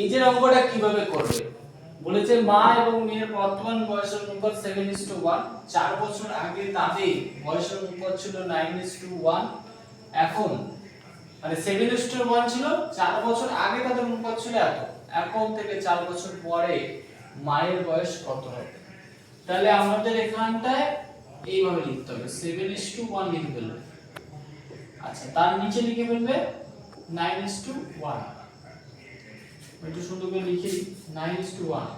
এই যে অঙ্কটা কিভাবে করবে বলেছে মা এবং মেয়ের বর্তমান বয়সের অনুপাত 7:1, 4 বছর আগে তাদের বয়সের অনুপাত ছিল 9:1। এখন মানে 7:1 ছিল 4 বছর আগে তাদের অনুপাত ছিল এত, এখন থেকে 4 বছর পরে মায়ের বয়স কত হবে? তাহলে আমাদের এখানটায় এইভাবে লিখতে হবে 7:1 লিখে ফেলবে। আচ্ছা তার নিচে লিখে ফেলবে 9:1। একটু সুন্দর করে লিখে 9:1।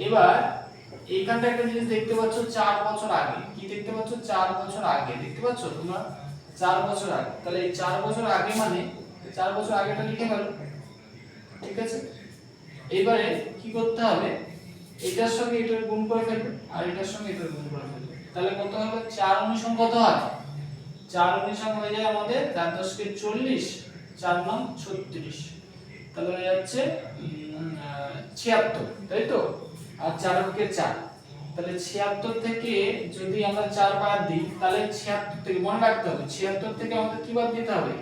এবার এইখানটা একটা জিনিস দেখতে পাচ্ছ 4 বছর আগে, কি দেখতে পাচ্ছ 4 বছর আগে দেখতে পাচ্ছ তোমরা 4 বছর আগে। তাহলে এই 4 বছর আগে মানে 4 বছর আগেটা লিখে ফেলো, ঠিক আছে। এবারে কি করতে হবে, এটার সঙ্গে এটার গুণ করে ফেলবে আর এটার সঙ্গে এটার গুণ করে ফেলবে। তাহলে কত হবে 4 19 কত হয়? 4 19 হয়ে যায় আমাদের 4 10 কে 40, 4 9 36, তাহলে হয়ে যাচ্ছে 76, তাই তো। আর 4 কে 4, তাহলে 76 থেকে যদি আমরা 4 বাদ দিই তাহলে 76 থেকে মনে রাখতে হবে 76 থেকে আমাদের কি বাদ দিতে হবে,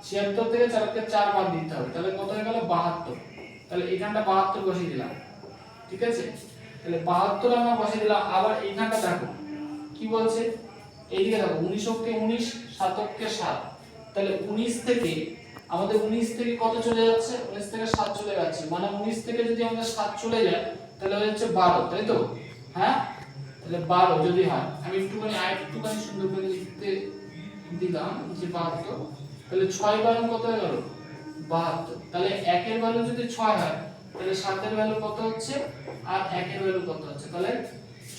76 থেকে 4 কে 4 বাদ দিতে হবে, তাহলে কত হয়ে গেল 72। তাহলে এখানটা 72 বসিয়ে দিলাম, ঠিক আছে। তাহলে 72 আমরা বসিয়ে দিলাম। আবার এইখানটা দেখো কি বলছে, এইদিকে দেখো 19 কে 19, 7 কে 7, তাহলে 19 থেকে আমাদের 19 থেকে কত চলে যাচ্ছে, 19 থেকে 7 চলে যাচ্ছে, মানে 19 থেকে যদি আমাদের 7 চলে যায় তাহলে হয়ে যাচ্ছে 12, তাই তো। হ্যাঁ তাহলে 12 যদি হয়, আমি একটুখানি সুন্দর করে লিখতে দিলাম যে 72, তাহলে 6 12 কত হয়ে গেল 72। তাহলে 1 এর ভ্যালু যদি 6 হয় তাহলে 7 এর ভ্যালু কত হচ্ছে আর 1 এর ভ্যালু কত হচ্ছে, তাহলে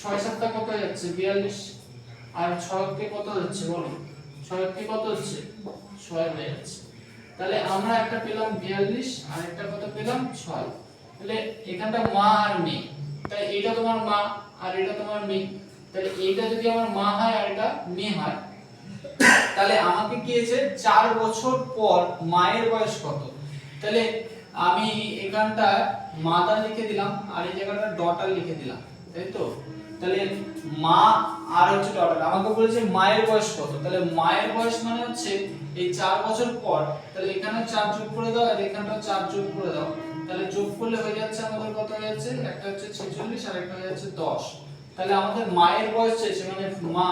6 7টা কত হয়ে যাচ্ছে 42, আর 6 কে কত হচ্ছে বলো, 6 কে কত হচ্ছে 6 হয়ে যাচ্ছে। তাহলে আমরা একটা পেলাম 42 আর একটা কত পেলাম 6। তাহলে এখানটা মা আর মেয়ে, তাই এটা তোমার মা আর এটা তোমার মেয়ে, তাহলে এইটা যদি আমার মা হয় আর এটা মেয়ে হয়, তাহলে আমাকে কি হয়েছে 4 বছর পর মায়ের বয়স কত। তাহলে আমি এখানটা মাদার লিখে দিলাম আর এই জায়গাটা ডটার লিখে দিলাম, তাই তো। তাহলে মা আর হচ্ছে ডটার, আমাকে বলেছে মায়ের বয়স কত, তাহলে মায়ের বয়স মানে হচ্ছে এই 4 বছর পর, তাহলে এখানে 4 যোগ করে দাও আর এখানেও 4 যোগ করে দাও, তাহলে যোগ করলে হয়ে যাচ্ছে আমাদের কত হয়ে যাচ্ছে, একটা হচ্ছে 46 আর একটা হয়ে যাচ্ছে 10। তাহলে আমাদের মায়ের বয়স চেয়েছে মানে মা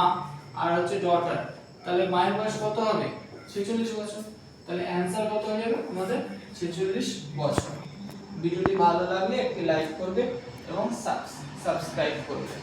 আর হচ্ছে ডটার, তাহলে মায়ের বয়স কত হবে 46 বছর। তাহলে অ্যানসার কত হয়ে যাবে আমাদের 46 বছর। ভিডিওটি ভালো লাগলে একটি লাইক করবে এবং সাবস্ক্রাইব করবে।